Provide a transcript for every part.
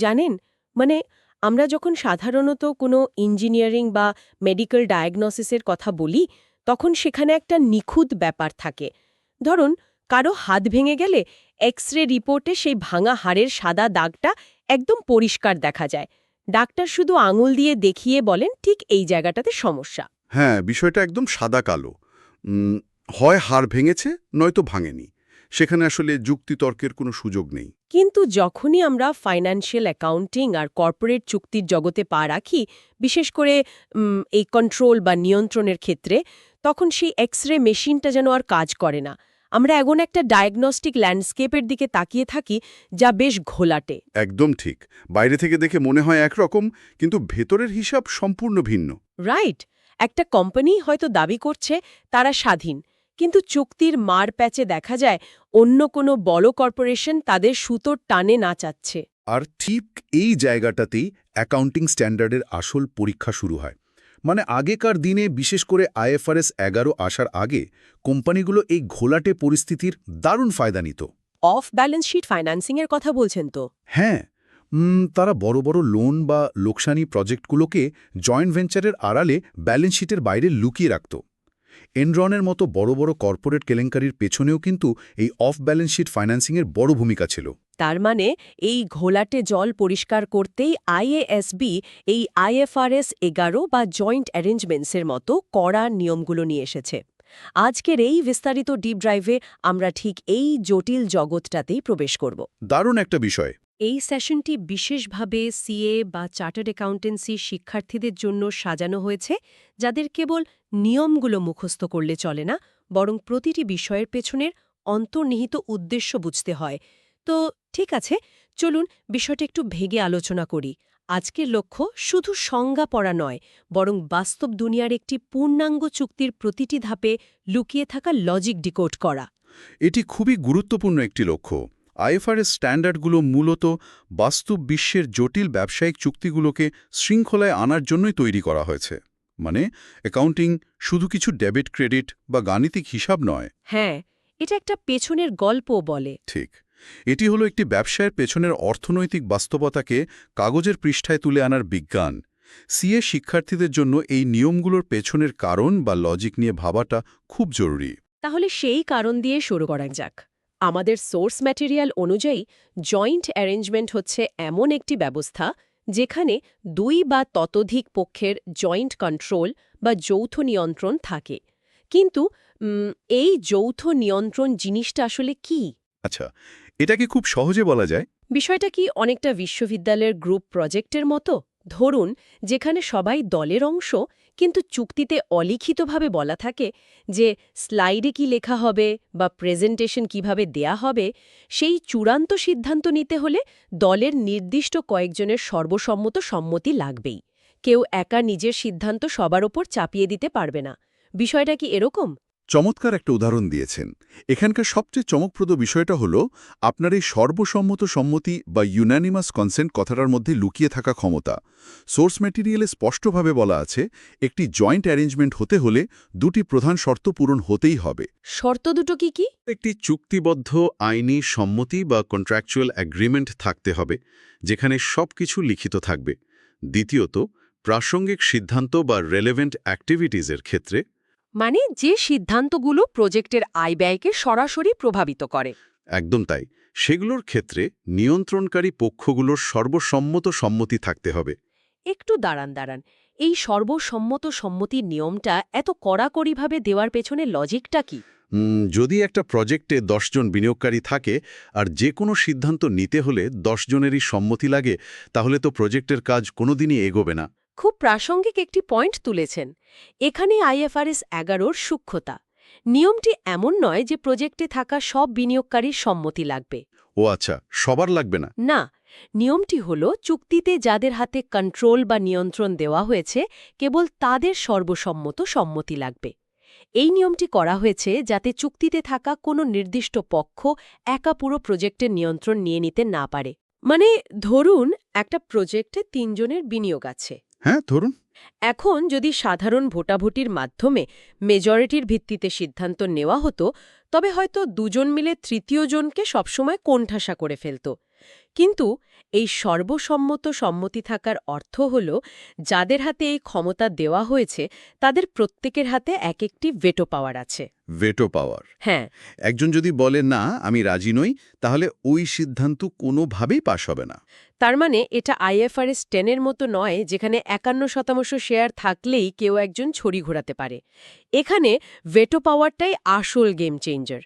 জানেন, মানে আমরা যখন সাধারণত কোনো ইঞ্জিনিয়ারিং বা মেডিকেল ডায়াগনোসিসের কথা বলি তখন সেখানে একটা নিখুঁত ব্যাপার থাকে। ধরুন, কারো হাত ভেঙে গেলে এক্স রে রিপোর্টে সেই ভাঙা হাড়ের সাদা দাগটা একদম পরিষ্কার দেখা যায়। ডাক্তার শুধু আঙুল দিয়ে দেখিয়ে বলেন ঠিক এই জায়গাটাতে সমস্যা। হ্যাঁ, বিষয়টা একদম সাদা-কালো। হয় হাড় ভেঙেছে, নয়তো ভাঙেনি। সেখানে আসলে যুক্তিতর্কের কোনো সুযোগ নেই। কিন্তু যখনই আমরা ফাইন্যান্সিয়াল অ্যাকাউন্টিং আর কর্পোরেট চুক্তির জগতে পা রাখি, বিশেষ করে এই কন্ট্রোল বা নিয়ন্ত্রণের ক্ষেত্রে, তখন সেই এক্স রে মেশিনটা যেন আর কাজ করে না। আমরা এখন একটা ডায়াগনস্টিক ল্যান্ডস্কেপের দিকে তাকিয়ে থাকি যা বেশ ঘোলাটে। একদম ঠিক। বাইরে থেকে দেখে মনে হয় একরকম, কিন্তু ভেতরের হিসাব সম্পূর্ণ ভিন্ন। রাইট। একটা কোম্পানি হয়তো দাবি করছে তারা স্বাধীন, কিন্তু চুক্তির মার প্যাচে দেখা যায় অন্য কোনো বড় কর্পোরেশন তাদের সুতোর টানে নাচাচ্ছে। আর ঠিক এই জায়গাটাতেই অ্যাকাউন্টিং স্ট্যান্ডার্ডের আসল পরীক্ষা শুরু হয়। মানে আগেকার দিনে, বিশেষ করে IFRS 11 আসার আগে, কোম্পানিগুলো এই ঘোলাটে পরিস্থিতির দারুণ ফায়দা নিত। অফ ব্যালেন্স শিট ফাইন্যান্সিংয়ের কথা বলছেন তো? হ্যাঁ, তারা বড় বড় লোন বা লোকসানি প্রজেক্টগুলোকে জয়েন্ট ভেঞ্চারের আড়ালে ব্যালেন্স শিটের বাইরে লুকিয়ে রাখত। এনরনের মতো বড় বড় কর্পোরেট কেলেঙ্কারির পেছনেও কিন্তু এই অফ ব্যালেন্স শিট ফাইন্যান্সিংয়ের বড় ভূমিকা ছিল। তার মানে এই ঘোলাটে জল পরিষ্কার করতেই আইএএসবি এই IFRS 11 বা জয়েন্ট অ্যারেঞ্জমেন্টসের মতো কড়া নিয়মগুলো নিয়ে এসেছে। আজকের এই বিস্তারিত ডিপ ড্রাইভে আমরা ঠিক এই জটিল জগৎটাতেই প্রবেশ করব। দারুণ একটা বিষয়। এই সেশনটি বিশেষভাবে সিএ বা চার্টার্ড অ্যাকাউন্টেন্সি শিক্ষার্থীদের জন্য সাজানো হয়েছে, যাদের কেবল নিয়মগুলো মুখস্থ করলে চলে না, বরং প্রতিটি বিষয়ের পেছনের অন্তর্নিহিত উদ্দেশ্য বুঝতে হয়। তো ঠিক আছে, চলুন বিষয়টা একটু ভেগে আলোচনা করি। আজকের লক্ষ্য শুধু সংজ্ঞা পড়া নয়, বরং বাস্তব দুনিয়ার একটি পূর্ণাঙ্গ চুক্তির প্রতিটি ধাপে লুকিয়ে থাকা লজিক ডিকোড করা। এটি খুবই গুরুত্বপূর্ণ একটি লক্ষ্য। IFRS স্ট্যান্ডার্ডগুলো মূলত বাস্তব বিশ্বের জটিল ব্যবসায়িক চুক্তিগুলোকে শৃঙ্খলায় আনার জন্যই তৈরি করা হয়েছে। মানে অ্যাকাউন্টিং শুধু কিছু ডেবিট ক্রেডিট বা গাণিতিক হিসাব নয়। হ্যাঁ, এটা একটা পেছনের গল্প বলে। ঠিক, এটি হলো একটি ব্যবসায়ের পেছনের অর্থনৈতিক বাস্তবতাকে কাগজের পৃষ্ঠায় তুলে আনার বিজ্ঞান। সিএ শিক্ষার্থীদের জন্য এই নিয়মগুলোর পেছনের কারণ বা লজিক নিয়ে ভাবাটা খুব জরুরি। তাহলে সেই কারণ দিয়ে শুরু করা যাক। আমাদের সোর্স ম্যাটেরিয়াল অনুযায়ী জয়েন্ট অ্যারেঞ্জমেন্ট হচ্ছে এমন একটি ব্যবস্থা যেখানে দুই বা ততোধিক পক্ষের জয়েন্ট কন্ট্রোল বা যৌথ নিয়ন্ত্রণ থাকে। কিন্তু এই যৌথ নিয়ন্ত্রণ জিনিসটা আসলে কি? আচ্ছা, এটাকে খুব সহজে বলা যায়। বিষয়টা কি অনেকটা বিশ্ববিদ্যালয়ের গ্রুপ প্রজেক্টের মতো? ধরুন, যেখানে সবাই দলের অংশ, কিন্তু চুক্তিতে অলিখিতভাবে বলা থাকে যে স্লাইডে কি লেখা হবে বা প্রেজেন্টেশন কিভাবে দেয়া হবে, সেই চূড়ান্ত সিদ্ধান্ত নিতে হলে দলের নির্দিষ্ট কয়েকজনের সর্বসম্মত সম্মতি লাগবেই। কেউ একা নিজের সিদ্ধান্ত সবার ওপর চাপিয়ে দিতে পারবে না। বিষয়টা কি এরকম? চমৎকার একটা উদাহরণ দিয়েছেন। এখানকার সবচেয়ে চমকপ্রদ বিষয়টা হলো আপনার এই সর্বসম্মত সম্মতি বা ইউনানিমাস কনসেন্ট কথাটার মধ্যে লুকিয়ে থাকা ক্ষমতা। সোর্স ম্যাটেরিয়ালে স্পষ্টভাবে বলা আছে, একটি জয়েন্ট অ্যারেঞ্জমেন্ট হতে হলে দুটি প্রধান শর্ত পূরণ হতেই হবে। শর্ত দুটো কি কি? একটি চুক্তিবদ্ধ আইনি সম্মতি বা কন্ট্রাকচুয়াল অ্যাগ্রিমেন্ট থাকতে হবে, যেখানে সবকিছু লিখিত থাকবে। দ্বিতীয়ত, প্রাসঙ্গিক সিদ্ধান্ত বা রেলেভেন্ট অ্যাক্টিভিটিজের ক্ষেত্রে, মানে যে সিদ্ধান্তগুলো প্রজেক্টের আয় ব্যয়কে সরাসরি প্রভাবিত করে। একদম তাই, সেগুলোর ক্ষেত্রে নিয়ন্ত্রণকারী পক্ষগুলোর সর্বসম্মত সম্মতি থাকতে হবে। একটু দাঁড়ান। এই সর্বসম্মত সম্মতির নিয়মটা এত কড়াকড়িভাবে দেওয়ার পেছনে লজিকটা কি? যদি একটা প্রজেক্টে 10 জন বিনিয়োগকারী থাকে আর যে কোনো সিদ্ধান্ত নিতে হলে 10 জনেরই সম্মতি লাগে, তাহলে তো প্রজেক্টের কাজ কোনোদিনই এগোবে না। খুব প্রাসঙ্গিক একটি পয়েন্ট তুলেছেন। এখানে IFRS 11-র সূক্ষ্মতা। নিয়মটি এমন নয় যে প্রজেক্টে থাকা সব বিনিয়োগকারীর সম্মতি লাগবে। ও আচ্ছা, সবার লাগবে না। না, নিয়মটি হল চুক্তিতে যাদের হাতে কন্ট্রোল বা নিয়ন্ত্রণ দেওয়া হয়েছে কেবল তাদের সর্বসম্মত সম্মতি লাগবে। এই নিয়মটি করা হয়েছে যাতে চুক্তিতে থাকা কোনো নির্দিষ্ট পক্ষ একা পুরো প্রজেক্টের নিয়ন্ত্রণ নিয়ে নিতে না পারে। মানে ধরুন, একটা প্রজেক্টে 3 জনের বিনিয়োগ আছে। হ্যাঁ, ধরুন। এখন যদি সাধারণ ভোটাভুটির মাধ্যমে মেজরিটির ভিত্তিতে সিদ্ধান্ত নেওয়া হতো, তবে হয়তো দুজন মিলে তৃতীয় জনকে সবসময় কোণঠাসা করে ফেলত। কিন্তু এই সর্বসম্মত সম্মতি থাকার অর্থ হল যাদের হাতে এই ক্ষমতা দেওয়া হয়েছে তাদের প্রত্যেকের হাতে এক একটি ভেটো পাওয়ার আছে। ভেটো পাওয়ার। হ্যাঁ, একজন যদি বলে না আমি রাজি নই, তাহলে ওই সিদ্ধান্ত কোনোভাবেই পাশ হবে না। তার মানে এটা IFRS 10 এর মতো নয় যেখানে 51% শেয়ার থাকলেই কেউ একজন ছড়ি ঘোরাতে পারে। এখানে ভেটো পাওয়ারটাই আসল গেম চেঞ্জার।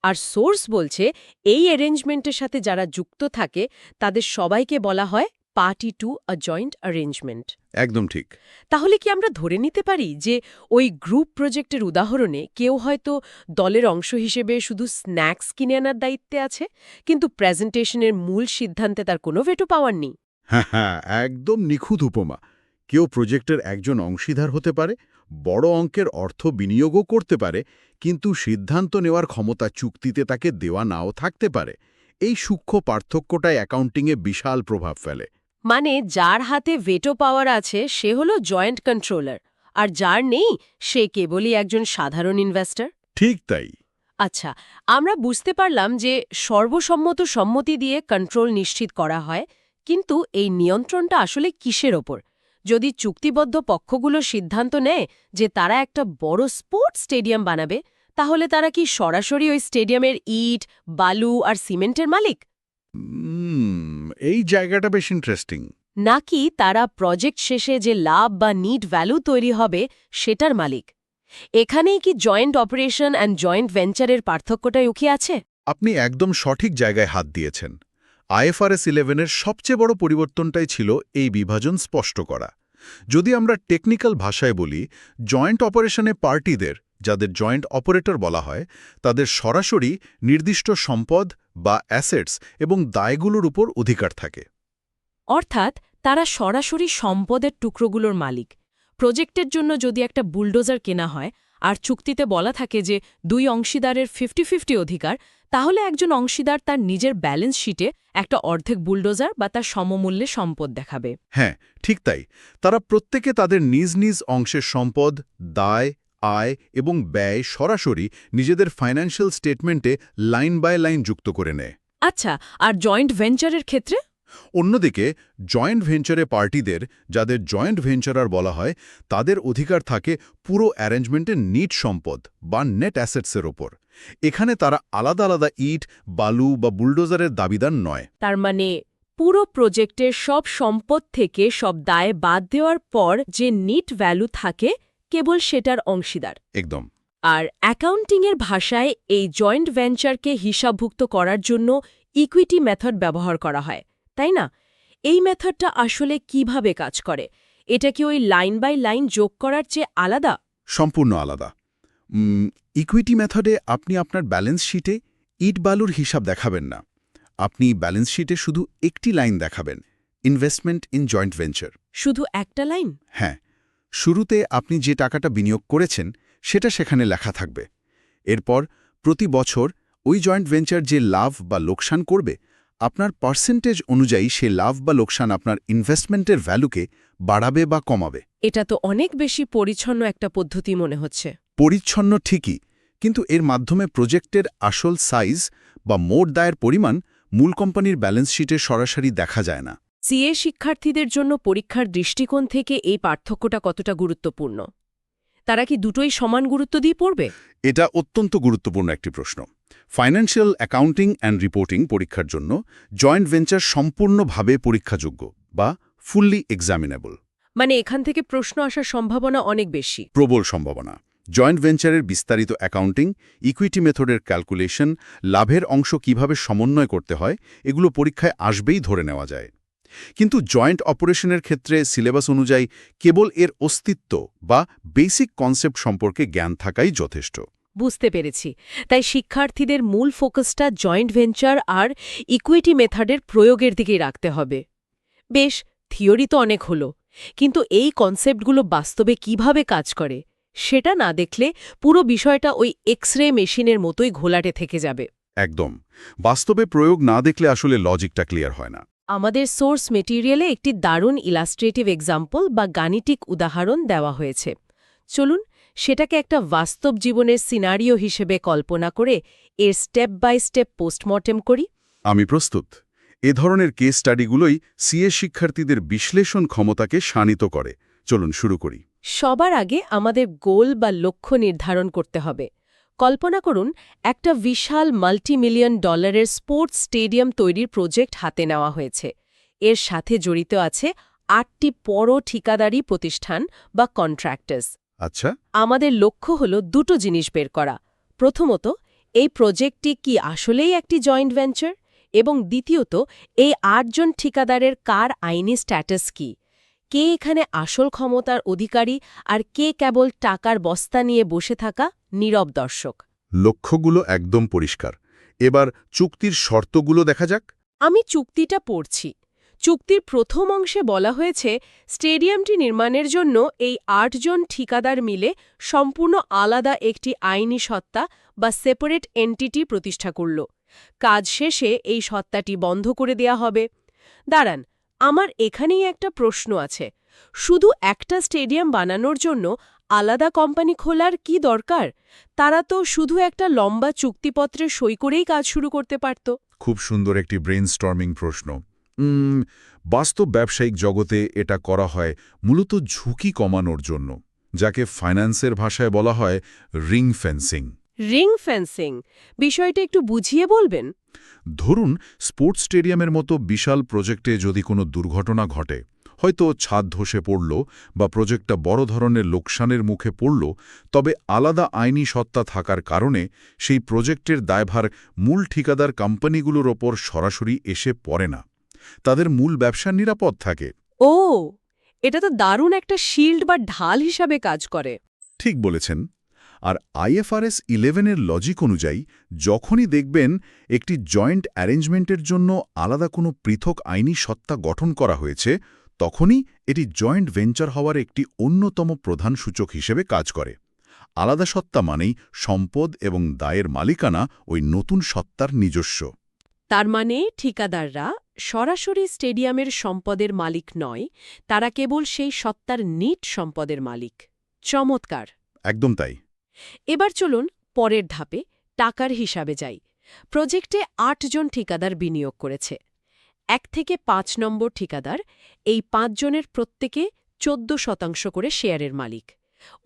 আর সোর্স বলছে এই অ্যারেঞ্জমেন্টের সাথে যারা যুক্ত থাকে তাদের সবাইকে বলা হয় party to a joint arrangement. একদম ঠিক। তাহলে কি আমরা ধরে নিতে পারি যে ওই গ্রুপ প্রজেক্টের উদাহরণে কেউ হয়তো দলের অংশ হিসেবে শুধু স্ন্যাক্স কিনে আনার দায়িত্বে আছে, কিন্তু প্রেজেন্টেশনের মূল সিদ্ধান্তে তার কোনো ভেটো পাওয়ার নেই? হ্যাঁ হ্যাঁ, একদম নিখুঁত উপমা। কেউ প্রজেক্টের একজন অংশীদার হতে পারে, বড় অঙ্কের অর্থ বিনিয়োগও করতে পারে, কিন্তু সিদ্ধান্ত নেওয়ার ক্ষমতা চুক্তিতে তাকে দেওয়া নাও থাকতে পারে। এই সূক্ষ্ম পার্থক্যটাই অ্যাকাউন্টিংয়ে বিশাল প্রভাব ফেলে। মানে যার হাতে ভেটো পাওয়ার আছে সে হলো জয়েন্ট কন্ট্রোলার, আর যার নেই সে কেবলই একজন সাধারণ ইনভেস্টর। ঠিক তাই। আচ্ছা, আমরা বুঝতে পারলাম যে সর্বসম্মত সম্মতি দিয়ে কন্ট্রোল নিশ্চিত করা হয়, কিন্তু এই নিয়ন্ত্রণটা আসলে কিসের ওপর? যদি চুক্তিবদ্ধ পক্ষগুলো সিদ্ধান্ত নেয় যে তারা একটা বড় স্পোর্টস স্টেডিয়াম বানাবে, তাহলে তারা কি সরাসরি ওই স্টেডিয়ামের ইট, বালু আর সিমেন্টের মালিক? এই জায়গাটা বেশ ইন্টারেস্টিং। নাকি তারা প্রজেক্ট শেষে যে লাভ বা নিট ভ্যালু তৈরি হবে সেটার মালিক? এখানেই কি জয়েন্ট অপারেশন অ্যান্ড জয়েন্ট ভেঞ্চারের পার্থক্যটা লুকিয়ে আছে? আপনি একদম সঠিক জায়গায় হাত দিয়েছেন। IFRS 11-এর সবচেয়ে বড় পরিবর্তনটাই ছিল এই বিভাজন স্পষ্ট করা। যদি আমরা টেকনিক্যাল ভাষায় বলি, জয়েন্ট অপারেশনে পার্টিদের, যাদের জয়েন্ট অপারেটর বলা হয়, তাদের সরাসরি নির্দিষ্ট সম্পদ বা অ্যাসেটস এবং দায়গুলোর উপর অধিকার থাকে। অর্থাৎ তারা সরাসরি সম্পদের টুকরোগুলোর মালিক। প্রজেক্টের জন্য যদি একটা বুলডোজার কেনা হয় আর চুক্তিতে বলা থাকে যে দুই অংশীদারের 50-50 অধিকার, তাহলে একজন অংশীদার তার নিজের ব্যালেন্স শিটে একটা অর্ধেক বুলডোজার বা তার সমমূল্যে সম্পদ দেখাবে। হ্যাঁ, ঠিক তাই। তারা প্রত্যেকে তাদের নিজ নিজ অংশের সম্পদ, দায়, আয় এবং ব্যয় সরাসরি নিজেদের ফাইন্যান্সিয়াল স্টেটমেন্টে লাইন বাই লাইন যুক্ত করে নেয়। আচ্ছা, আর জয়েন্ট ভেঞ্চারের ক্ষেত্রে? অন্যদিকে জয়েন্ট ভেঞ্চারে পার্টিদের, যাদের জয়েন্ট ভেঞ্চারার বলা হয়, তাদের অধিকার থাকে পুরো অ্যারেঞ্জমেন্টের নিট সম্পদ বা নেট অ্যাসেটসের ওপর। এখানে তারা আলাদা আলাদা ইট, বালু বা বুলডোজারের দাবিদার নয়। তার মানে পুরো প্রজেক্টের সব সম্পদ থেকে সব দায় বাদ দেওয়ার পর যে নিট ভ্যালু থাকে কেবল সেটার অংশীদার। একদম। আর অ্যাকাউন্টিংয়ের ভাষায় এই জয়েন্ট ভেঞ্চারকে হিসাবভুক্ত করার জন্য ইকুইটি মেথড ব্যবহার করা হয়, তাই না? এই মেথডটা আসলে কিভাবে কাজ করে? এটা কি ওই লাইন বাই লাইন যোগ করার চেয়ে আলাদা? সম্পূর্ণ আলাদা। ইকুইটি মেথডে আপনি আপনার ব্যালেন্স শিটে ইট বালুর হিসাব দেখাবেন না। আপনি ব্যালেন্স শিটে শুধু একটি লাইন দেখাবেন, ইনভেস্টমেন্ট ইন জয়েন্ট ভেঞ্চার। শুধু একটা লাইন? হ্যাঁ, শুরুতে আপনি যে টাকাটা বিনিয়োগ করেছেন সেটা সেখানে লেখা থাকবে। এরপর প্রতি বছর ওই জয়েন্ট ভেঞ্চার যে লাভ বা লোকসান করবে, আপনার পার্সেন্টেজ অনুযায়ী সে লাভ বা লোকসান আপনার ইনভেস্টমেন্টের ভ্যালুকে বাড়াবে বা কমাবে। এটা তো অনেক বেশি পরিচ্ছন্ন একটা পদ্ধতি মনে হচ্ছে। পরিচ্ছন্ন ঠিকই, কিন্তু এর মাধ্যমে প্রজেক্টের আসল সাইজ বা মোট দায়ের পরিমাণ মূল কোম্পানির ব্যালেন্স শিটে সরাসরি দেখা যায় না। সিএ শিক্ষার্থীদের জন্য পরীক্ষার দৃষ্টিকোণ থেকে এই পার্থক্যটা কতটা গুরুত্বপূর্ণ? তারা কি দুটোই সমান গুরুত্ব দিয়ে পড়বে? এটা অত্যন্ত গুরুত্বপূর্ণ একটি প্রশ্ন। ফাইন্যান্সিয়াল অ্যাকাউন্টিং অ্যান্ড রিপোর্টিং পরীক্ষার জন্য জয়েন্ট ভেঞ্চার সম্পূর্ণভাবে পরীক্ষাযোগ্য বা ফুললি এক্সামিনেবল। মানে এখান থেকে প্রশ্ন আসার সম্ভাবনা অনেক বেশি। প্রবল সম্ভাবনা। জয়েন্ট ভেঞ্চারের বিস্তারিত অ্যাকাউন্টিং, ইকুইটি মেথডের ক্যালকুলেশন, লাভের অংশ কিভাবে সমন্বয় করতে হয়, এগুলো পরীক্ষায় আসবেই ধরে নেওয়া যায়। কিন্তু জয়েন্ট অপারেশনের ক্ষেত্রে সিলেবাস অনুযায়ী কেবল এর অস্তিত্ব বা বেসিক কনসেপ্ট সম্পর্কে জ্ঞান থাকাই যথেষ্ট। বুঝতে পেরেছি। তাই শিক্ষার্থীদের মূল ফোকাসটা জয়েন্ট ভেঞ্চার আর ইকুইটি মেথডের প্রয়োগের দিকেই রাখতে হবে। বেশ, থিওরি তো অনেক হলো, কিন্তু এই কনসেপ্টগুলো বাস্তবে কিভাবে কাজ করে সেটা না দেখলে পুরো বিষয়টা ওই এক্স-রে মেশিনের মতোই ঘোলাটে থেকে যাবে। একদম। বাস্তবে প্রয়োগ না দেখলে আসলে লজিকটা ক্লিয়ার হয় না। আমাদের সোর্স মেটেরিয়ালে একটি দারুণ ইলাস্ট্রেটিভ এক্সাম্পল বা গাণিতিক উদাহরণ দেওয়া হয়েছে। চলুন সেটাকে একটা বাস্তব জীবনের সিনারিও হিসেবে কল্পনা করে এর স্টেপ বাই স্টেপ পোস্টমর্টেম করি। আমি প্রস্তুত। এ ধরনের কেস স্টাডিগুলোই সিএ শিক্ষার্থীদের বিশ্লেষণ ক্ষমতাকে শানিত করে। চলুন শুরু করি। সবার আগে আমাদের গোল বা লক্ষ্য নির্ধারণ করতে হবে। কল্পনা করুন, একটা বিশাল মাল্টিমিলিয়ন ডলারের স্পোর্টস স্টেডিয়াম তৈরির প্রজেক্ট হাতে নেওয়া হয়েছে। এর সাথে জড়িত আছে ৮টি বড় ঠিকাদারি প্রতিষ্ঠান বা কন্ট্রাক্টার্স। আচ্ছা। আমাদের লক্ষ্য হল দুটো জিনিস বের করা। প্রথমত, এই প্রজেক্টটি কি আসলেই একটি জয়েন্ট ভেঞ্চার, এবং দ্বিতীয়ত, এই ৮ জন ঠিকাদারের কার আইনি স্ট্যাটাস কি, কে এখানে আসল ক্ষমতার অধিকারী আর কে কেবল টাকার বস্তা নিয়ে বসে থাকা নীরব দর্শক। লক্ষ্যগুলো একদম পরিষ্কার। এবার চুক্তির শর্তগুলো দেখা যাক। আমি চুক্তিটা পড়ছি। চুক্তির প্রথম অংশে বলা হয়েছে, স্টেডিয়ামটি নির্মাণের জন্য এই ৮ জন ঠিকাদার মিলে সম্পূর্ণ আলাদা একটি আইনি সত্তা বা সেপারেট এন্টিটি প্রতিষ্ঠা করল। কাজ শেষে এই সত্তাটি বন্ধ করে দেয়া হবে। দাঁড়ান, আমার এখানেই একটা প্রশ্ন আছে। শুধু একটা স্টেডিয়াম বানানোর জন্য আলাদা কোম্পানি খোলার কি দরকার? তারা তো শুধু একটা লম্বা চুক্তিপত্রে সই করেই কাজ শুরু করতে পারত। খুব সুন্দর একটি ব্রেইনস্টর্মিং প্রশ্ন। বাস্তব ব্যবসায়িক জগতে এটা করা হয় মূলত ঝুঁকি কমানোর জন্য, যাকে ফাইন্যান্সের ভাষায় বলা হয় রিং ফেন্সিং। রিং ফেন্সিং বিষয়টা একটু বুঝিয়ে বলবেন? ধরুন, স্পোর্টস স্টেডিয়ামের মতো বিশাল প্রজেক্টে যদি কোনো দুর্ঘটনা ঘটে, হয়তো ছাদ ধসে পড়ল বা প্রজেক্টটা বড় ধরনের লোকসানের মুখে পড়ল, তবে আলাদা আইনি সত্তা থাকার কারণে সেই প্রজেক্টের দায়ভার মূল ঠিকাদার কোম্পানিগুলোর ওপর সরাসরি এসে পড়ে না। তাদের মূল ব্যবসা নিরাপদ থাকে। ও, এটা তো দারুণ একটা শিল্ড বা ঢাল হিসাবে কাজ করে। ঠিক বলেছেন। আর IFRS 11-এর লজিক অনুযায়ী যখনই দেখবেন একটি জয়েন্ট অ্যারেঞ্জমেন্টের জন্য আলাদা কোনো পৃথক আইনি সত্তা গঠন করা হয়েছে, তখনই এটি জয়েন্ট ভেঞ্চার হওয়ার একটি অন্যতম প্রধান সূচক হিসেবে কাজ করে। আলাদা সত্তা মানেই সম্পদ এবং দায়ের মালিকানা ওই নতুন সত্তার নিজস্ব। তার মানে ঠিকাদাররা সরাসরি স্টেডিয়ামের সম্পদের মালিক নয়, তারা কেবল সেই সত্তার নিট সম্পদের মালিক। চমৎকার। একদম তাই। এবার চলুন পরের ধাপে টাকার হিসাবে যাই। প্রজেক্টে ৮ জন ঠিকাদার বিনিয়োগ করেছে। ১ থেকে ৫ নম্বর ঠিকাদার এই ৫ জনের প্রত্যেকে ১৪% করে শেয়ারের মালিক।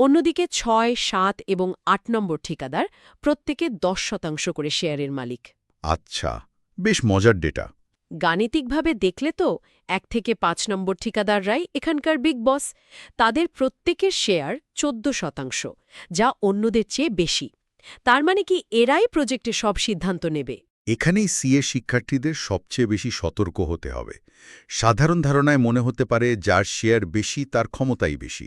অন্যদিকে ৬, ৭ এবং ৮ নম্বর ঠিকাদার প্রত্যেকে ১০% করে শেয়ারের মালিক। আচ্ছা, বেশ মজার ডেটা। গাণিতিকভাবে দেখলে তো ১ থেকে ৫ নম্বর ঠিকাদাররাই এখানকার বিগ বস। তাদের প্রত্যেকের শেয়ার ১৪%, যা অন্যদের চেয়ে বেশি। তার মানে কি এরাই প্রজেক্টে সব সিদ্ধান্ত নেবে? এখানেই সিএ শিক্ষার্থীদের সবচেয়ে বেশি সতর্ক হতে হবে। সাধারণ ধারণায় মনে হতে পারে যার শেয়ার বেশি তার ক্ষমতাই বেশি,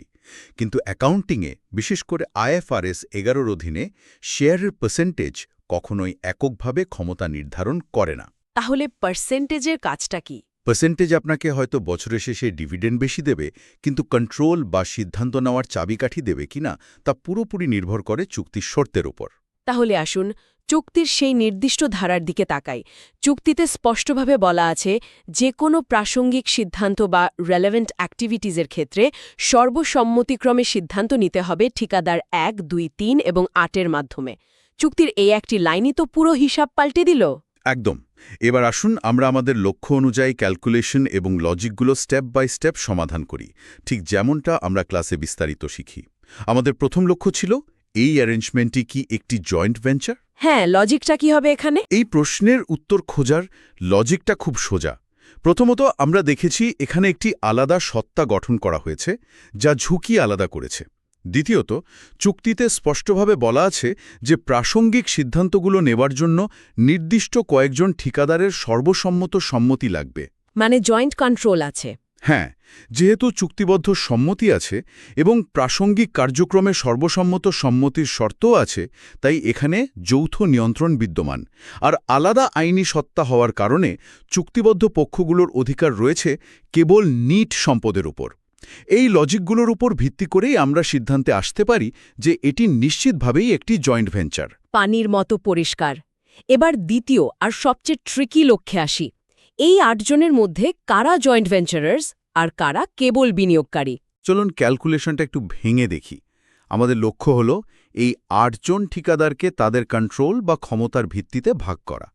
কিন্তু অ্যাকাউন্টিংয়ে, বিশেষ করে IFRS 11-র অধীনে শেয়ারের পার্সেন্টেজ কখনোই এককভাবে ক্ষমতা নির্ধারণ করে না। তাহলে পার্সেন্টেজের কাজটা কি? পার্সেন্টেজ আপনাকে হয়তো বছরের শেষে ডিভিডেন্ড বেশি দেবে, কিন্তু কন্ট্রোল বা সিদ্ধান্ত নেওয়ার চাবিকাঠি দেবে কিনা তা পুরোপুরি নির্ভর করে চুক্তির শর্তের উপর। তাহলে আসুন চুক্তির সেই নির্দিষ্ট ধারার দিকে তাকাই। চুক্তিতে স্পষ্টভাবে বলা আছে, যে কোনো প্রাসঙ্গিক সিদ্ধান্ত বা রেলেভেন্ট অ্যাক্টিভিটিজের ক্ষেত্রে সর্বসম্মতিক্রমে সিদ্ধান্ত নিতে হবে ঠিকাদার ১, ২, ৩ এবং ৮-এর মাধ্যমে। চুক্তির এই একটি লাইনই তো পুরো হিসাব পাল্টে দিল। একদম। এবার আসুন আমরা আমাদের লক্ষ্য অনুযায়ী ক্যালকুলেশন এবং লজিকগুলো স্টেপ বাই স্টেপ সমাধান করি, ঠিক যেমনটা আমরা ক্লাসে বিস্তারিত শিখি। আমাদের প্রথম লক্ষ্য ছিল, এই অ্যারেঞ্জমেন্টটি কি একটি জয়েন্ট ভেঞ্চার? হ্যাঁ, লজিকটা কি হবে এখানে? এই প্রশ্নের উত্তর খোঁজার লজিকটা খুব সোজা। প্রথমত, আমরা দেখেছি এখানে একটি আলাদা সত্তা গঠন করা হয়েছে, যা ঝুঁকি আলাদা করেছে। দ্বিতীয়ত, চুক্তিতে স্পষ্টভাবে বলা আছে যে প্রাসঙ্গিক সিদ্ধান্তগুলো নেবার জন্য নির্দিষ্ট কয়েকজন ঠিকাদারের সর্বসম্মত সম্মতি লাগবে। মানে জয়েন্ট কন্ট্রোল আছে। হ্যাঁ, যেহেতু চুক্তিবদ্ধ সম্মতি আছে এবং প্রাসঙ্গিক কার্যক্রমে সর্বসম্মত সম্মতির শর্তও আছে, তাই এখানে যৌথ নিয়ন্ত্রণ বিদ্যমান। আর আলাদা আইনি সত্তা হওয়ার কারণে চুক্তিবদ্ধ পক্ষগুলোর অধিকার রয়েছে কেবল নিট সম্পদের উপর। এই লজিকগুলোর উপর ভিত্তি করেই আমরা সিদ্ধান্তে আসতে পারি যে এটি নিশ্চিতভাবেই একটি জয়েন্ট ভেঞ্চার। পানির মতো পরিষ্কার। এবার দ্বিতীয় আর সবচেয়ে ট্রিকি লক্ষ্যে আসি। এই ৮ জনের মধ্যে কারা জয়েন্ট ভেঞ্চারার্স আর কারা কেবল বিনিয়োগকারী? চলুন ক্যালকুলেশনটা একটু ভেঙে দেখি। আমাদের লক্ষ্য হল এই ৮ জন ঠিকাদারকে তাদের কন্ট্রোল বা ক্ষমতার ভিত্তিতে ভাগ করা।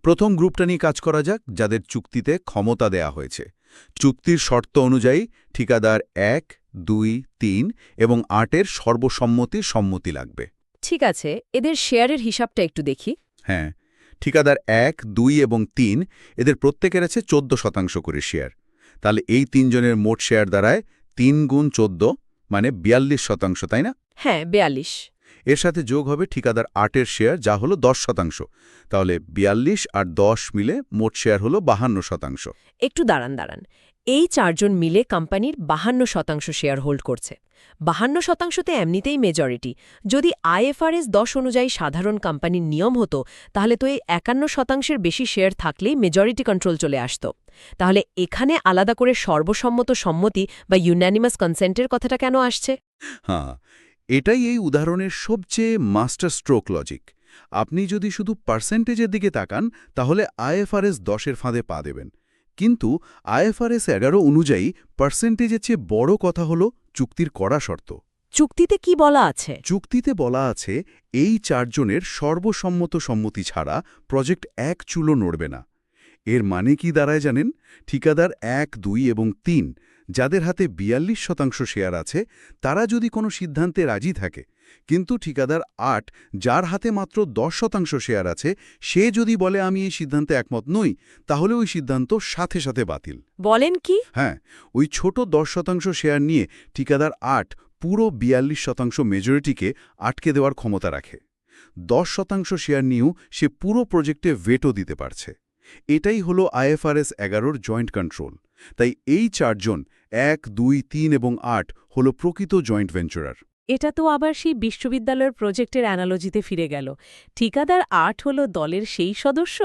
প্রথম গ্রুপটা নিয়ে কাজ করা যাক, যাদের চুক্তিতে ক্ষমতা দেয়া হয়েছে। চুক্তির শর্ত অনুযায়ী ঠিকাদার 1, 2, 3 এবং 8-এর সম্মতি লাগবে। ঠিক আছে, এদের শেয়ারের হিসাবটা একটু দেখি। হ্যাঁ, ঠিকাদার 1, 2 এবং 3 এদের প্রত্যেকের আছে 14% করে শেয়ার। তাহলে এই 3 জনের মোট শেয়ার দাঁড়ায় 3 গুণ 14, মানে 42%, তাই না? হ্যাঁ, 42। এর সাথে যোগ হবে ঠিকাদার 8-এর শেয়ার, যা হলো 10%। তাহলে 42 আর 10 মিলে মোট শেয়ার হলো 52%। একটু দাঁড়ান। এই 4 জন মিলে কোম্পানির 52% শেয়ার হোল্ড করছে। 52%তে এমনিতেই মেজরিটি। যদি আইএফআরএস 10 অনুযায়ী সাধারণ কোম্পানির নিয়ম হতো, তাহলে তো এই 51%-এর বেশি শেয়ার থাকলেই মেজরিটি কন্ট্রোল চলে আসত। তাহলে এখানে আলাদা করে সম্মতি বা ইউনানিমাস কনসেন্টের কথাটা কেন আসছে? হ্যাঁ, এটাই এই উদাহরণের সবচেয়ে মাস্টার স্ট্রোক লজিক। আপনি যদি শুধু পার্সেন্টেজের দিকে তাকান, তাহলে আইএফআরএস 10-এর ফাঁদে পা দেবেন। কিন্তু আইএফআরএস 11 অনুযায়ী পার্সেন্টেজের চেয়ে বড় কথা হলো চুক্তির কড়া শর্ত। চুক্তিতে কি বলা আছে? চুক্তিতে বলা আছে, এই 4 জনের সম্মতি ছাড়া প্রজেক্ট এক চুলো নড়বে না। এর মানে কি দাঁড়ায় জানেন? ঠিকাদার 1, 2 এবং 3, যাদের হাতে 42% শেয়ার আছে, তারা যদি কোনো সিদ্ধান্তে রাজি থাকে, কিন্তু ঠিকাদার 8, যার হাতে মাত্র 10% শেয়ার আছে, সে যদি বলে আমি এই সিদ্ধান্তে একমত নই, তাহলে ওই সিদ্ধান্ত সাথে সাথে বাতিল। বলেন কি? হ্যাঁ, ওই ছোট 10% শেয়ার নিয়ে ঠিকাদার 8 পুরো 42% মেজরিটিকে আটকে দেওয়ার ক্ষমতা রাখে। 10% শেয়ার নিয়েও সে পুরো প্রজেক্টে ভেটো দিতে পারছে। এটাই হলো আইএফআরএস 11-র জয়েন্ট কন্ট্রোল। তাই এই 4 জন 1, 2, 3 এবং 8 হলো প্রকৃত জয়েন্ট ভেঞ্চারার। এটা তো আবার সেই বিশ্ববিদ্যালয়ের প্রজেক্টের অ্যানালজিতে ফিরে গেল। ঠিকাদার 8 হলো দলের সেই সদস্য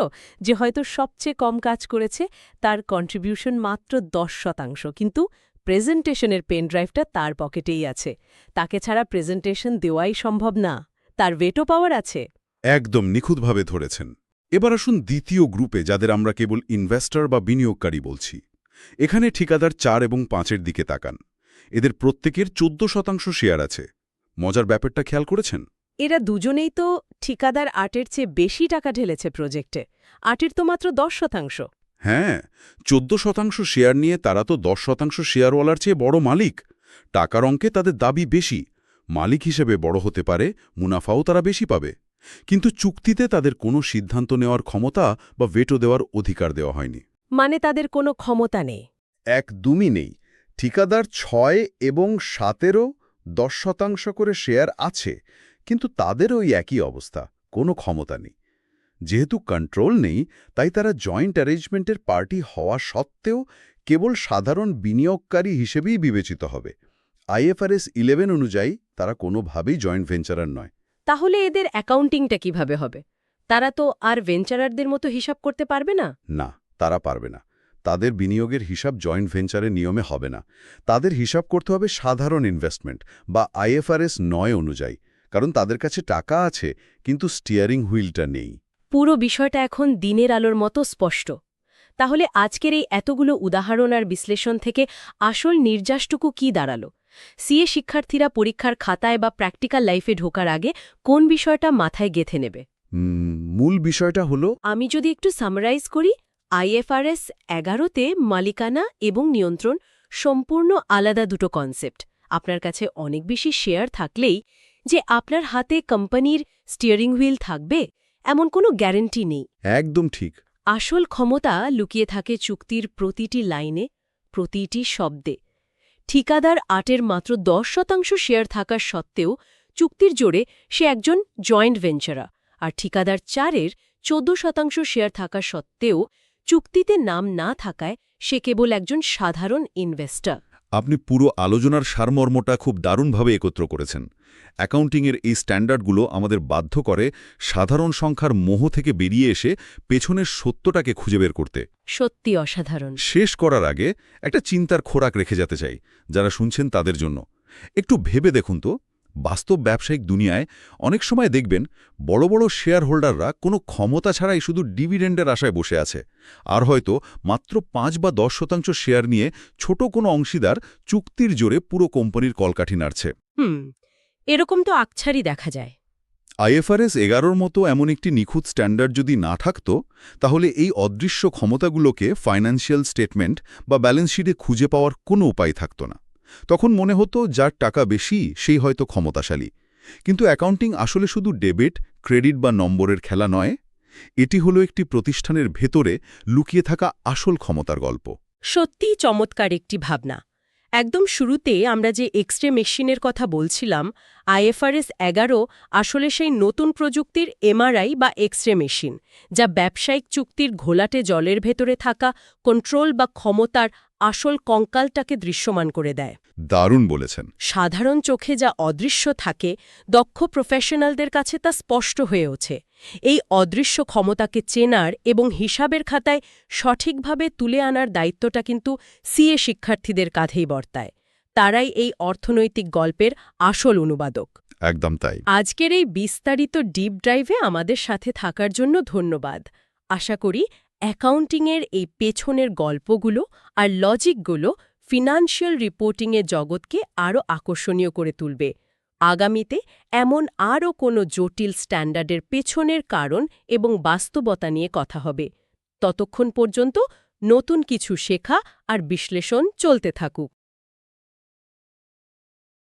যে হয়তো সবচেয়ে কম কাজ করেছে, তার কন্ট্রিবিউশন মাত্র 10%, কিন্তু প্রেজেন্টেশনের পেনড্রাইভটা তার পকেটেই আছে। তাকে ছাড়া প্রেজেন্টেশন দেওয়াই সম্ভব না। তার ভেটো পাওয়ার আছে। একদম নিখুঁতভাবে ধরেছেন। এবার আসুন দ্বিতীয় গ্রুপে, যাদের আমরা কেবল ইনভেস্টর বা বিনিয়োগকারী বলছি। এখানে ঠিকাদার 4 এবং 5-এর দিকে তাকান। এদের প্রত্যেকের 14% শেয়ার আছে। মজার ব্যাপারটা খেয়াল করেছেন? এরা দুজনেই তো ঠিকাদার 8-এর চেয়ে বেশি টাকা ঢেলেছে প্রজেক্টে। 8-এর তো মাত্র 10%। হ্যাঁ, 14% শেয়ার নিয়ে তারা তো 10% শেয়ারওয়ালার চেয়ে বড় মালিক। টাকার অঙ্কে তাদের দাবি বেশি। মালিক হিসেবে বড় হতে পারে, মুনাফাও তারা বেশি পাবে। কিন্তু চুক্তিতে তাদের কোনো সিদ্ধান্ত নেওয়ার ক্ষমতা বা ভেটো দেওয়ার অধিকার দেওয়া হয়নি। মানে তাদের কোনো ক্ষমতা নেই। একদমই নেই। ঠিকাদার 6 এবং 7-এরও 10% করে শেয়ার আছে, কিন্তু তাদেরও ওই একই অবস্থা, কোনো ক্ষমতা নেই। যেহেতু কন্ট্রোল নেই, তাই তারা জয়েন্ট অ্যারেঞ্জমেন্টের পার্টি হওয়া সত্ত্বেও কেবল সাধারণ বিনিয়োগকারী হিসেবেই বিবেচিত হবে। আইএফআরএস 11 অনুযায়ী তারা কোনোভাবেই জয়েন্ট ভেঞ্চারার নয়। তাহলে এদের অ্যাকাউন্টিংটা কিভাবে হবে? তারা তো আর ভেঞ্চারারদের মতো হিসাব করতে পারবে না। না, তারা পারবে না। তাদের বিনিয়োগের হিসাব জয়েন্ট ভেঞ্চারের নিয়মে হবে না। তাদের হিসাব করতে হবে সাধারণ ইনভেস্টমেন্ট বা আইএফআরএস 9 অনুযায়ী, কারণ তাদের কাছে টাকা আছে, কিন্তু স্টিয়ারিং হুইলটা নেই। পুরো বিষয়টা এখন দিনের আলোর মতো স্পষ্ট। তাহলে আজকের এই এতগুলো উদাহরণ আর বিশ্লেষণ থেকে আসল নির্যাসটুকু কি দাঁড়ালো? সিএ শিক্ষার্থীরা পরীক্ষার খাতায় বা প্র্যাকটিক্যাল লাইফে ঢোকার আগে কোন বিষয়টা মাথায় গেঁথে নেবে? মূল বিষয়টা হলো, আমি যদি একটু সামারাইজ করি, আইএফআরএস 11-তে মালিকানা এবং নিয়ন্ত্রণ সম্পূর্ণ আলাদা দুটো কনসেপ্ট। আপনার কাছে অনেক বেশি শেয়ার থাকলেই যে আপনার হাতে কোম্পানির স্টিয়ারিং হুইল থাকবে, এমন কোনো গ্যারান্টি নেই। একদম ঠিক। আসল ক্ষমতা লুকিয়ে থাকে চুক্তির প্রতিটি লাইনে, প্রতিটি শব্দে। ঠিকাদার 8-এর মাত্র 10% শেয়ার থাকার সত্ত্বেও চুক্তির জোরে সে একজন জয়েন্ট ভেঞ্চারার, আর ঠিকাদার 4-এর 14% শেয়ার থাকা সত্ত্বেও চুক্তিতে নাম না থাকায় সে কেবল একজন সাধারণ ইনভেস্টর। আপনি পুরো আলোচনার সারমর্মটা খুব দারুণভাবে একত্র করেছেন। অ্যাকাউন্টিংয়ের এই স্ট্যান্ডার্ডগুলো আমাদের বাধ্য করে সাধারণ সংখ্যার মোহ থেকে বেরিয়ে এসে পেছনের সত্যটাকে খুঁজে বের করতে। সত্যি অসাধারণ। শেষ করার আগে একটা চিন্তার খোরাক রেখে যেতে চাই যারা শুনছেন তাদের জন্য। একটু ভেবে দেখুন তো, বাস্তব ব্যবসায়িক দুনিয়ায় অনেক সময় দেখবেন বড় বড় শেয়ার হোল্ডাররা কোনো ক্ষমতা ছাড়াই শুধু ডিভিডেন্ডের আশায় বসে আছে, আর হয়তো মাত্র 5 বা 10% শেয়ার নিয়ে ছোট কোনো অংশীদার চুক্তির জোরে পুরো কোম্পানির কলকাঠি নাড়ছে। এরকম তো আকছারই দেখা যায়। IFRS 11 মতো এমন একটি নিখুঁত স্ট্যান্ডার্ড যদি না থাকত তাহলে এই অদৃশ্য ক্ষমতাগুলোকে ফাইন্যান্সিয়াল স্টেটমেন্ট বা ব্যালেন্স শিটে খুঁজে পাওয়ার কোনো উপায় থাকত না। তখন মনে হতো যার টাকা বেশি সেই হয়তো ক্ষমতাশালী। কিন্তু অ্যাকাউন্টিং আসলে শুধু ডেবিট, ক্রেডিট বা নম্বরের খেলা নয়, এটি হলো একটি প্রতিষ্ঠানের ভেতরে লুকিয়ে থাকা আসল ক্ষমতার গল্প। সত্যিই চমৎকার একটি ভাবনা। একদম শুরুতে আমরা যে এক্স-রে মেশিনের কথা বলছিলাম, IFRS 11 আসলে সেই নতুন প্রযুক্তির MRI বা এক্স-রে মেশিন, যা ব্যবসায়িক চুক্তির ঘোলাটে জলের ভেতরে থাকা কন্ট্রোল বা ক্ষমতার আসল কঙ্কালটাকে দৃশ্যমান করে দেয়। দারুণ বলেছেন। সাধারণ চোখে যা অদৃশ্য থাকে, দক্ষ প্রফেশনালদের কাছে তা স্পষ্ট হয়ে ওঠে। এই অদৃশ্য ক্ষমতাকে চেনার এবং হিসাবের খাতায় সঠিকভাবে তুলে আনার দায়িত্বটা কিন্তু CA শিক্ষার্থীদের কাঁধেই বর্তায়। তারাই এই অর্থনৈতিক গল্পের আসল অনুবাদক। একদম তাই। আজকের এই বিস্তারিত ডিপ ড্রাইভে আমাদের সাথে থাকার জন্য ধন্যবাদ। আশা করি অ্যাকাউন্টিংয়ের এই পেছনের গল্পগুলো আর লজিকগুলো ফিনান্সিয়াল রিপোর্টিংয়ের জগৎকে আরও আকর্ষণীয় করে তুলবে। আগামীতে এমন আরও কোনো জটিল স্ট্যান্ডার্ডের পেছনের কারণ এবং বাস্তবতা নিয়ে কথা হবে। ততক্ষণ পর্যন্ত নতুন কিছু শেখা আর বিশ্লেষণ চলতে থাকুক।